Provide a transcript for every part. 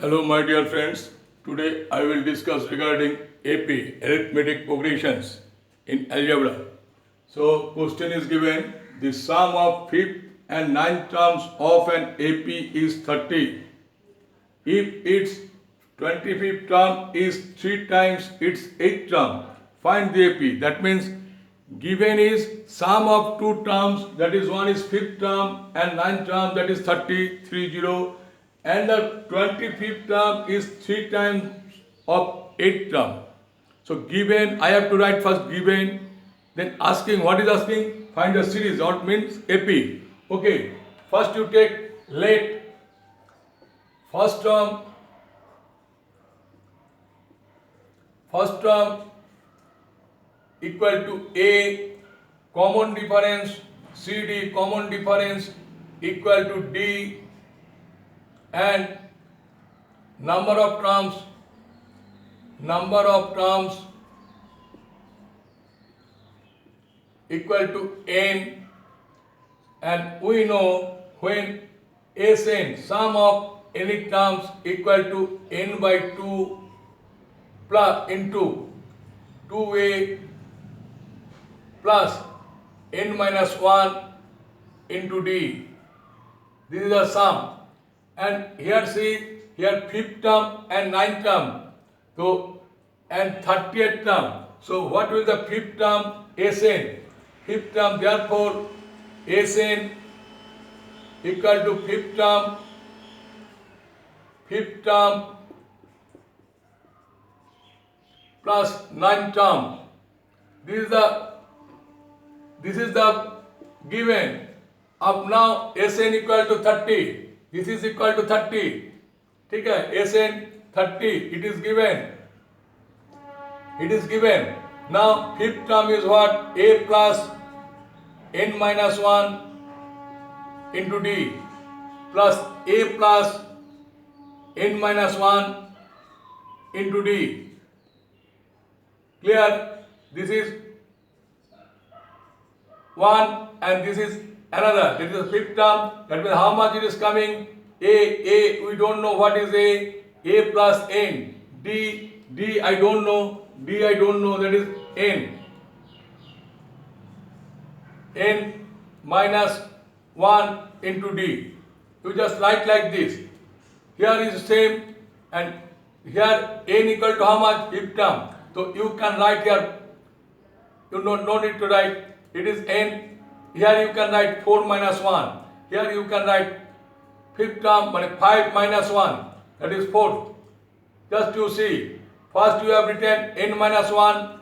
Hello my dear friends, today I will discuss regarding AP, arithmetic progressions in algebra. So question is given, the sum of fifth and ninth terms of an AP is 30. If its 25th term is 3 times its 8th term, find the AP. That means given is sum of two terms, that is one is 5th term and 9th term, that is 30, 30, and the 25th term is 3 times of 8th term. So given, I have to write first given, then asking, what is asking? Find the series, what means AP. Okay, first you take let first term equal to A, common difference CD, common difference equal to D, and number of terms equal to N, and we know when Sn, sum of any terms equal to N by 2 plus into 2A plus N minus 1 into D. This is the sum. And here see, here 5th term and 9th term. So, and 30th term. So, what will the 5th term? Sn. 5th term, therefore, Sn equal to 5th term plus 9th term. This is the given. Up now Sn equal to 30. This is equal to 30. ठीक है, Sn 30. It is given. Now 5th term is what? A plus N minus 1 into D plus A plus N minus 1 into D. Clear? This is one and this is another. This is the 5th term. That means how much it is coming? A, we don't know what is A plus N. D, I don't know. That is N. N minus 1 into D. You just write like this. Here is same, and here N equal to how much? 5th term. So you can write here. You no need to write. It is N. Here you can write 4 minus 1. Here you can write 5th term, but 5 minus 1. That is 4. Just you see. First you have written N minus 1.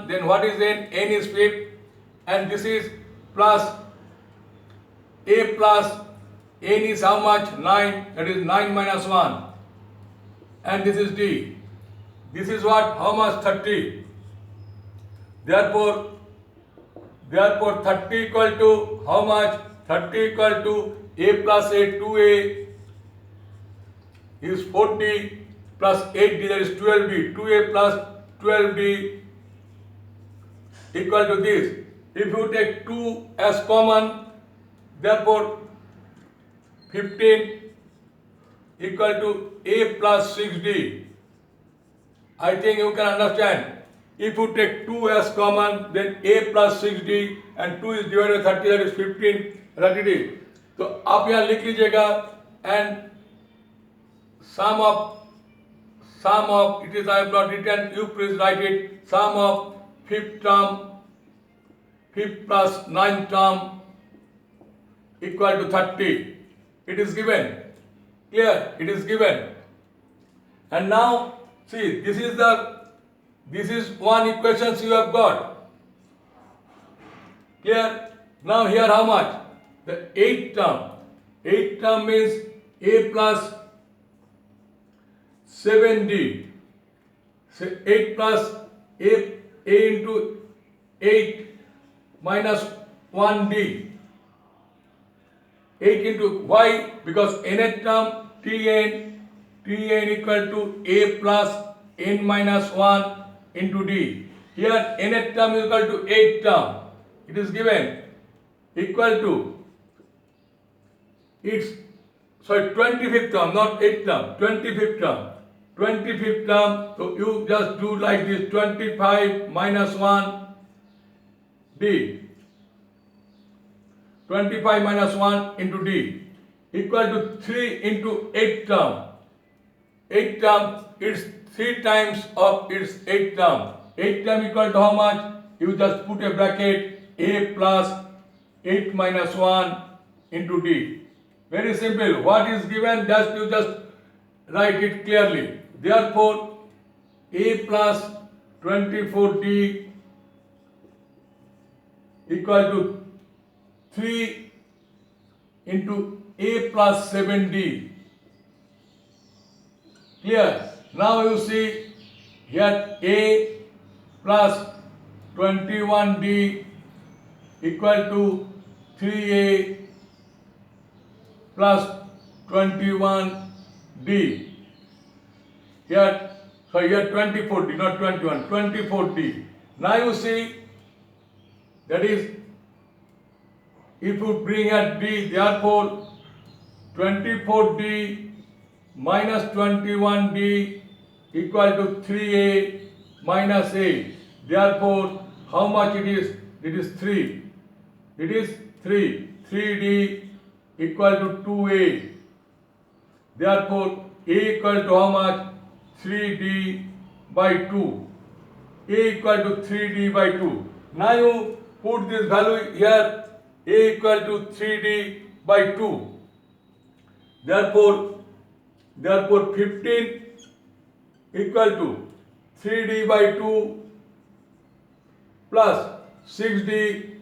Then what is N? N is 5th. And this is plus A plus N is how much? 9. That is 9 minus 1. And this is D. This is what? How much? 30. Therefore 30 equal to how much? 30 equal to A plus A, 2A is 40 plus 8D, that is 12D. 2A plus 12D equal to this. If you take 2 as common, therefore 15 equal to A plus 6D. I think you can understand. If you take 2 as common, then A plus 6D and 2 is divided by 30, that is 15, 30D. तो आप यहाँ लिख लीजिएगा, and sum of it is I have not written, you please write it. Sum of 5th plus 9th term equal to 30. It is given. Clear? It is given. And now see, this is one equation you have got. Clear? Now here how much? The 8th term. 8th term means A plus 7D. So 8 plus A into 8 minus 1D. 8 into Y, because nth term Tn equal to A plus N minus 1 into D. Here nth term is equal to 8th term. It is given equal to its sorry, 25th term, not 8th term, 25th term. 25th term, so you just do like this, 25 minus 1 d. 25 minus 1 into d equal to 3 into 8th term. 8th term, it's 3 times of its 8th term. 8th term equal to how much? You just put a bracket, a plus 8 minus 1 into d. Very simple. What is given, just you just write it clearly. Therefore, a plus 24d equal to 3 into a plus 7d. Clear? Now you see here a plus 21d equal to 3a plus 21d. Here 24d, not 21, 24d. Now you see, that is, if you bring a d, therefore 24d minus 21d equal to 3a minus a. Therefore, how much it is? It is 3. It is 3. 3d equal to 2a. Therefore, a equal to how much? 3d by 2. A equal to 3d by 2. Now you put this value here, a equal to 3d by 2. Therefore 15 equal to 3d by 2 plus 6d.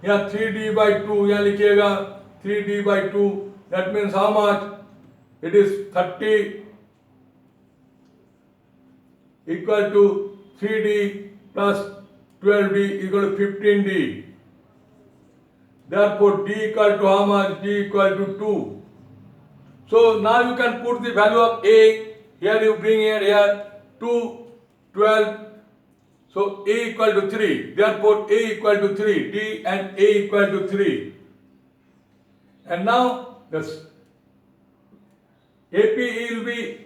यहाँ 3d by 2 यहाँ लिखिएगा 3d by 2. That means how much? It is 30 equal to 3d plus 12d equal to 15d. Therefore, d equal to how much? D equal to 2. So now you can put the value of a. Here you bring here 2, 12. So a equal to 3. Therefore, a equal to 3. D and a equal to 3. And now this AP will be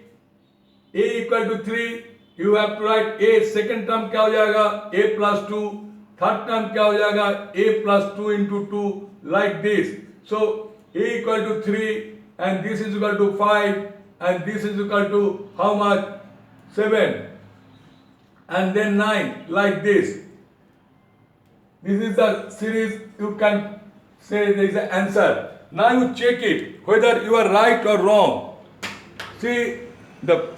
a equal to 3. You have to write a. Second term क्या हो जाएगा? A plus 2. Third term क्या हो जाएगा? A plus 2 into 2, like this. So a equal to 3 and this is equal to 5 and this is equal to how much? 7 and then 9, like this. This is the series. You can say there is an answer. Now you check it whether you are right or wrong. See, the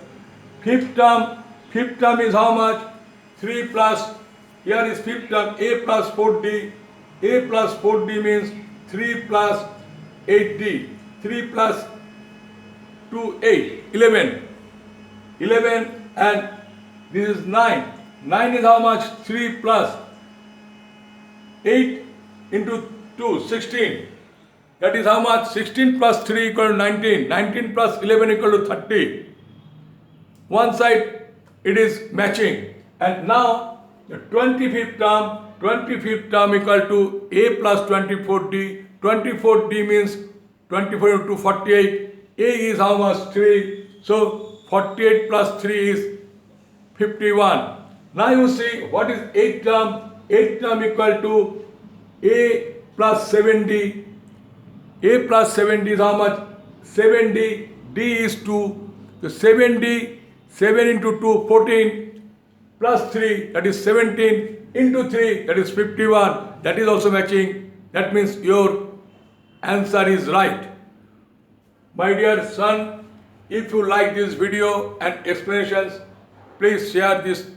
fifth term is how much? 3 plus, here is fifth term, a plus 4d. A plus 4d means 3 plus 8d. 3 plus 2, 8, 11. 11 and this is 9. 9 is how much? 3 plus 8 into 2, 16. That is how much? 16 plus 3 equal to 19. 19 plus 11 equal to 30. One side it is matching. And now the 25th term equal to a plus 24d. 24d means 24 into 48. A is how much? 3. So 48 plus 3 is 51. Now you see what is 8th term? 8th term equal to a plus 7d. A plus 7d is how much? 7d. D is 2. So 7d, 7 into 2, 14 plus 3, that is 17 into 3, that is 51. That is also matching. That means your answer is right. My dear son, if you like this video and explanations, please share these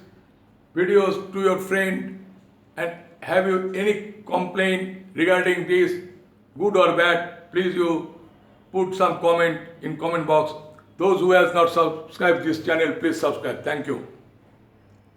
videos to your friend. And have you any complaint regarding this, good or bad, please you put some comment in comment box. Those who have not subscribed this channel, please subscribe. Thank you.